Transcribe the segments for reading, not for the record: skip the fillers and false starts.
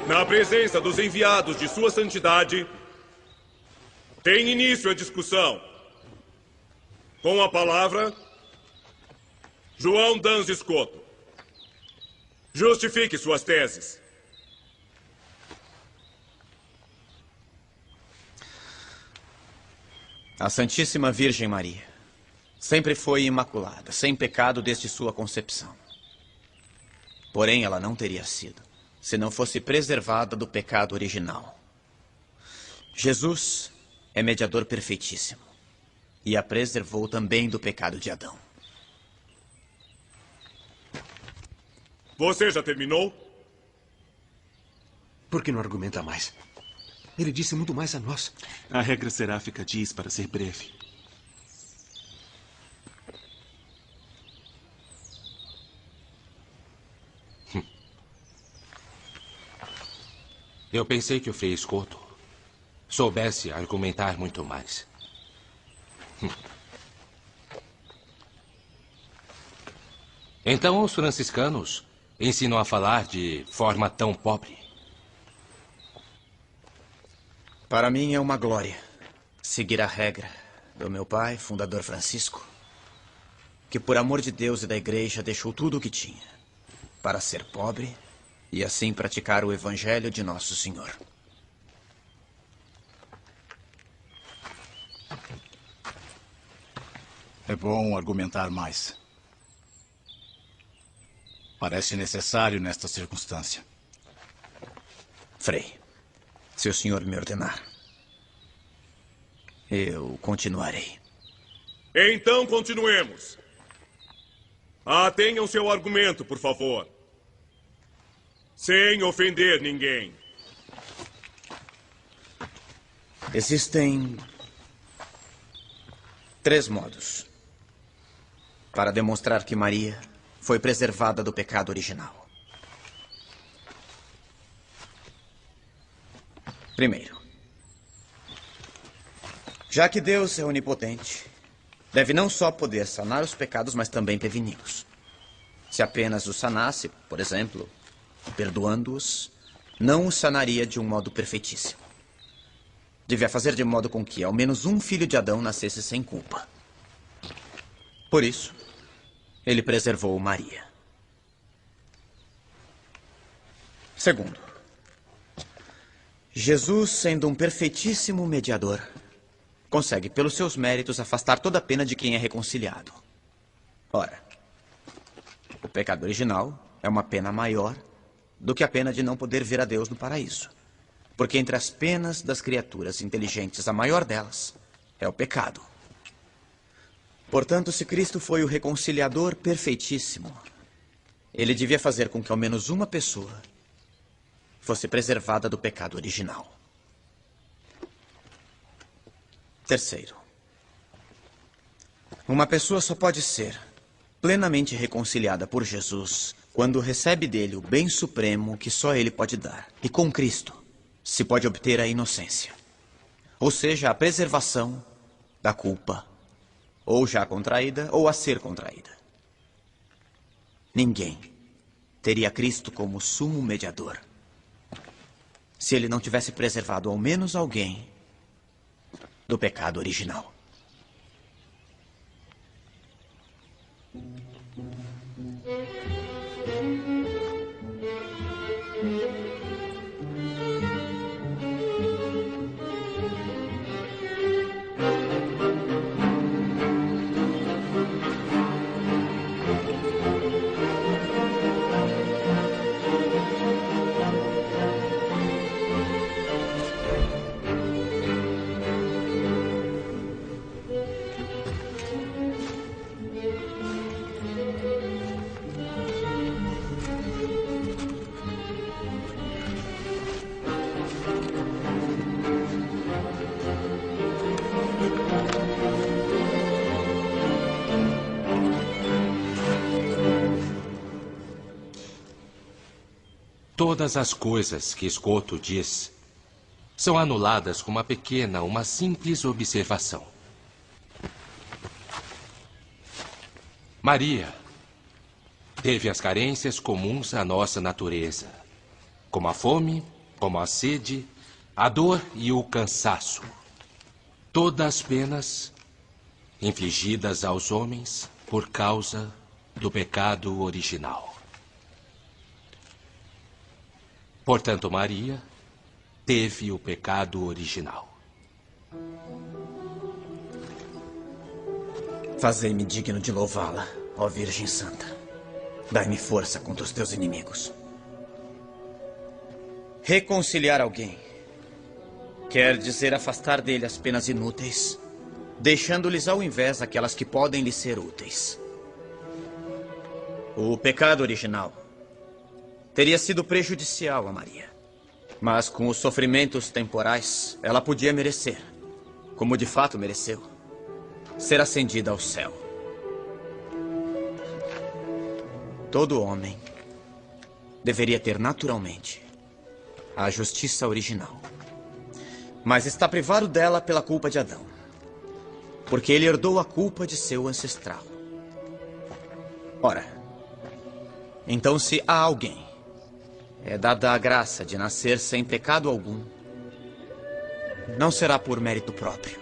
Na presença dos enviados de Sua Santidade, tem início a discussão. Com a palavra, João Dans Escoto. Justifique suas teses. A Santíssima Virgem Maria sempre foi imaculada, sem pecado desde sua concepção. Porém, ela não teria sido, se não fosse preservada do pecado original. Jesus é mediador perfeitíssimo e a preservou também do pecado de Adão. Você já terminou? Por que não argumenta mais? Ele disse muito mais a nós. A regra seráfica diz para ser breve. Eu pensei que o Frei Escoto soubesse argumentar muito mais. Então os franciscanos ensinam a falar de forma tão pobre. Para mim é uma glória seguir a regra do meu pai, fundador Francisco, que por amor de Deus e da Igreja deixou tudo o que tinha para ser pobre e assim praticar o Evangelho de Nosso Senhor. É bom argumentar mais. Parece necessário nesta circunstância. Frei, se o senhor me ordenar, eu continuarei. Então continuemos. Atenham seu argumento, por favor. Sem ofender ninguém. Existem 3 modos para demonstrar que Maria foi preservada do pecado original. Primeiro, já que Deus é onipotente, deve não só poder sanar os pecados, mas também preveni-los. Se apenas os sanasse, por exemplo, perdoando-os, não os sanaria de um modo perfeitíssimo. Devia fazer de modo com que ao menos um filho de Adão nascesse sem culpa. Por isso, ele preservou Maria. Segundo, Jesus, sendo um perfeitíssimo mediador, consegue, pelos seus méritos, afastar toda a pena de quem é reconciliado. Ora, o pecado original é uma pena maior do que a pena de não poder ver a Deus no paraíso. Porque entre as penas das criaturas inteligentes, a maior delas é o pecado. Portanto, se Cristo foi o reconciliador perfeitíssimo, ele devia fazer com que ao menos uma pessoa fosse preservada do pecado original. Terceiro, uma pessoa só pode ser plenamente reconciliada por Jesus quando recebe dele o bem supremo que só ele pode dar. E com Cristo se pode obter a inocência, ou seja, a preservação da culpa, ou já contraída ou a ser contraída. Ninguém teria Cristo como sumo mediador se ele não tivesse preservado ao menos alguém do pecado original. Todas as coisas que Escoto diz são anuladas com uma simples observação. Maria teve as carências comuns à nossa natureza, como a fome como a sede, a dor e o cansaço. Todas penas infligidas aos homens por causa do pecado original. Portanto, Maria teve o pecado original. Fazei-me digno de louvá-la, ó Virgem Santa. Dai-me força contra os teus inimigos. Reconciliar alguém quer dizer afastar dele as penas inúteis, deixando-lhes ao invés aquelas que podem lhe ser úteis. O pecado original teria sido prejudicial a Maria, mas com os sofrimentos temporais, ela podia merecer, como de fato mereceu, ser ascendida ao céu. Todo homem deveria ter naturalmente a justiça original, mas está privado dela pela culpa de Adão, porque ele herdou a culpa de seu ancestral. Ora, então se a alguém é dada a graça de nascer sem pecado algum, não será por mérito próprio,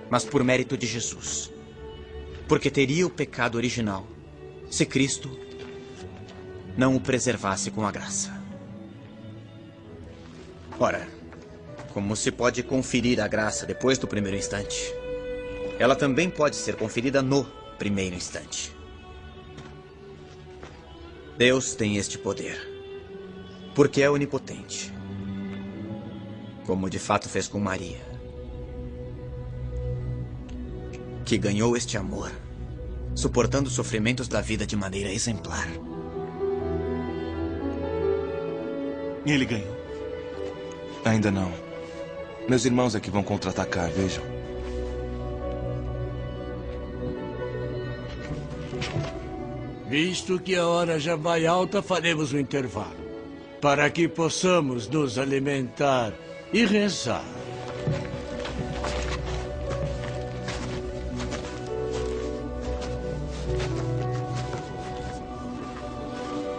mas por mérito de Jesus, porque teria o pecado original se Cristo não o preservasse com a graça. Ora, como se pode conferir a graça depois do primeiro instante, ela também pode ser conferida no primeiro instante. Deus tem este poder, porque é onipotente, como de fato fez com Maria, que ganhou este amor, suportando os sofrimentos da vida de maneira exemplar. Ele ganhou. Ainda não. Meus irmãos é que vão contra-atacar, vejam. Visto que a hora já vai alta, faremos um intervalo, para que possamos nos alimentar e rezar.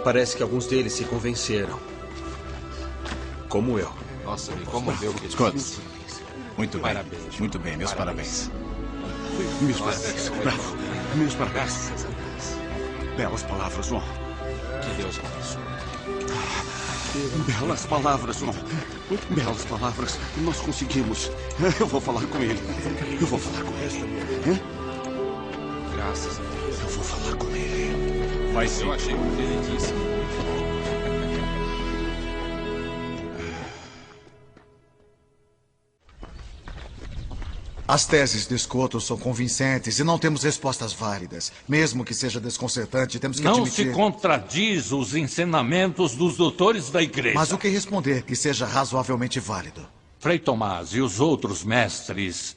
Parece que alguns deles se convenceram. Como eu. Nossa, me comoveu o que ele Scott, disse. muito bem. Parabéns. Muito bem, meus parabéns. Meus parabéns. Bravo. Meus parabéns. Graças a Deus. Belas palavras, João. Que Deus abençoe. Belas palavras, João. Belas palavras. Nós conseguimos. Eu vou falar com ele. Eu vou falar com ele. Graças a Deus. Eu vou falar com ele. Vai sim. Eu achei o que ele disse. As teses de Scotto são convincentes e não temos respostas válidas. Mesmo que seja desconcertante, temos que Não admitir... se contradiz os ensinamentos dos doutores da igreja. Mas o que responder que seja razoavelmente válido? Frei Tomás e os outros mestres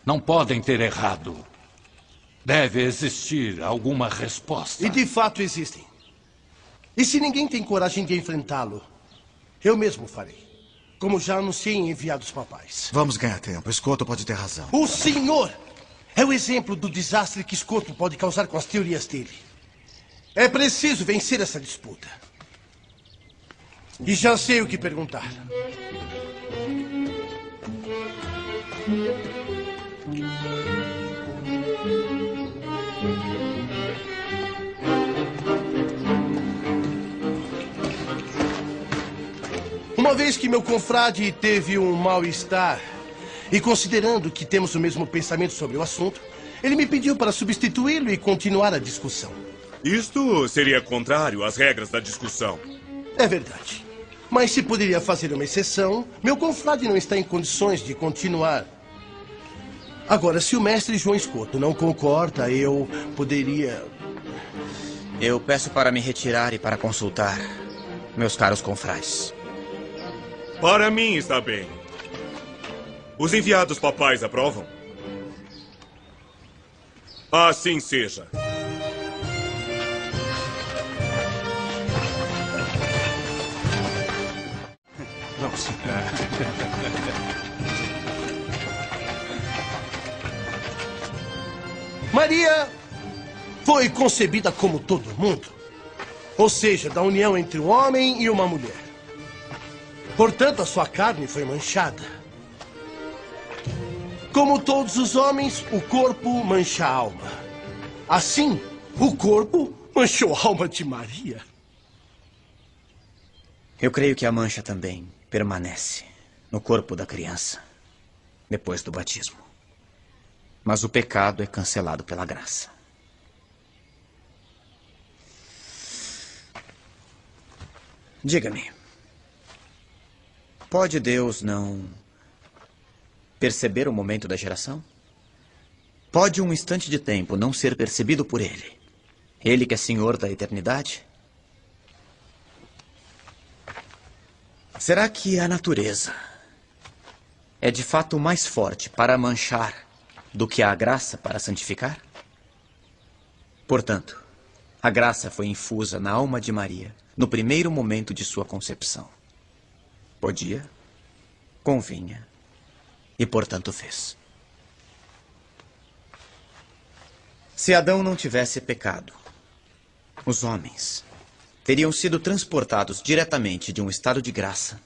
não podem ter errado. Deve existir alguma resposta. E de fato existem. E se ninguém tem coragem de enfrentá-lo, eu mesmo farei. Como já anunciei em enviados papais. Vamos ganhar tempo. Scotto pode ter razão. O senhor é o exemplo do desastre que Scotto pode causar com as teorias dele. É preciso vencer essa disputa. E já sei o que perguntar. Uma vez que meu confrade teve um mal-estar, e considerando que temos o mesmo pensamento sobre o assunto, ele me pediu para substituí-lo e continuar a discussão. Isto seria contrário às regras da discussão. É verdade. Mas se poderia fazer uma exceção, meu confrade não está em condições de continuar. Agora, se o mestre João Scotto não concorda, eu poderia... Eu peço para me retirar e para consultar meus caros confrades. Para mim está bem. Os enviados papais aprovam? Assim seja. Vamos. Maria foi concebida como todo mundo. Ou seja, da união entre um homem e uma mulher. Portanto, a sua carne foi manchada. Como todos os homens, o corpo mancha a alma. Assim, o corpo manchou a alma de Maria. Eu creio que a mancha também permanece no corpo da criança depois do batismo. Mas o pecado é cancelado pela graça. Diga-me, pode Deus não perceber o momento da geração? Pode um instante de tempo não ser percebido por Ele? Ele que é Senhor da eternidade? Será que a natureza é de fato mais forte para manchar do que a graça para santificar? Portanto, a graça foi infusa na alma de Maria no primeiro momento de sua concepção. Podia, convinha e, portanto, fez. Se Adão não tivesse pecado, os homens teriam sido transportados diretamente de um estado de graça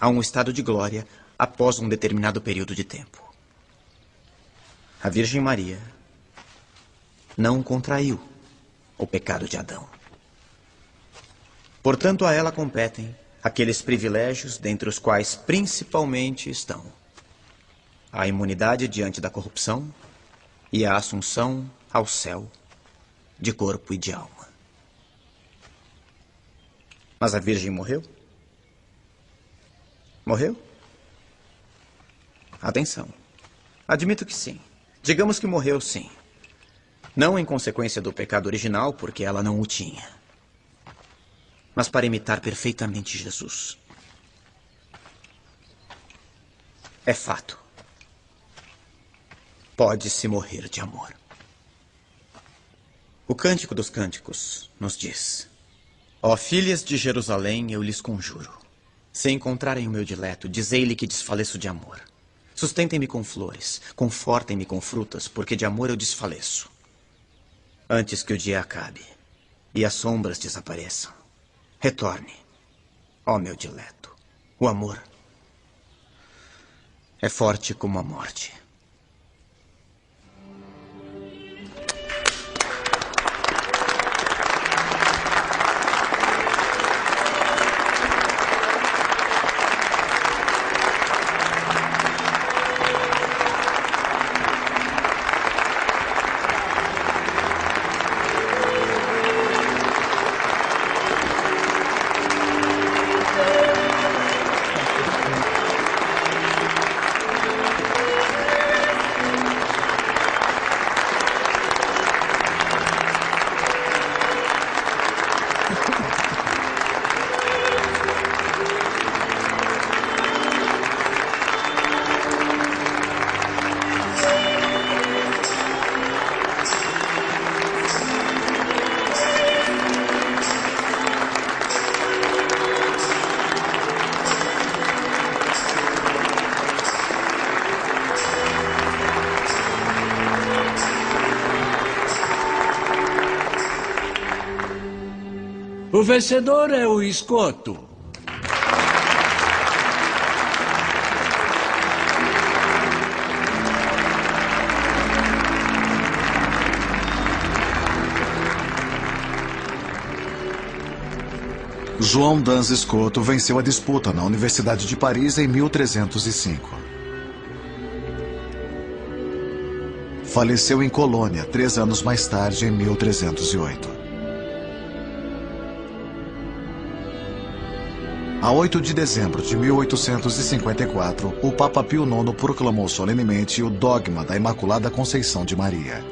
a um estado de glória após um determinado período de tempo. A Virgem Maria não contraiu o pecado de Adão. Portanto, a ela competem aqueles privilégios, dentre os quais principalmente estão a imunidade diante da corrupção e a assunção ao céu de corpo e de alma. Mas a Virgem morreu? Morreu? Atenção. Admito que sim. Digamos que morreu, sim. Não em consequência do pecado original, porque ela não o tinha, mas para imitar perfeitamente Jesus. É fato. Pode-se morrer de amor. O Cântico dos Cânticos nos diz: ó filhas de Jerusalém, eu lhes conjuro, se encontrarem o meu dileto, dizei-lhe que desfaleço de amor. Sustentem-me com flores, confortem-me com frutas, porque de amor eu desfaleço. Antes que o dia acabe e as sombras desapareçam, retorne, ó meu dileto. O amor é forte como a morte. O vencedor é o esgoto. João Dans Escoto venceu a disputa na Universidade de Paris em 1305. Faleceu em Colônia 3 anos mais tarde, em 1308. A 8 de dezembro de 1854, o Papa Pio IX proclamou solenemente o dogma da Imaculada Conceição de Maria.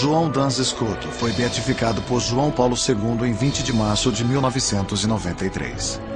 João Dans Escoto foi beatificado por João Paulo II em 20 de março de 1993.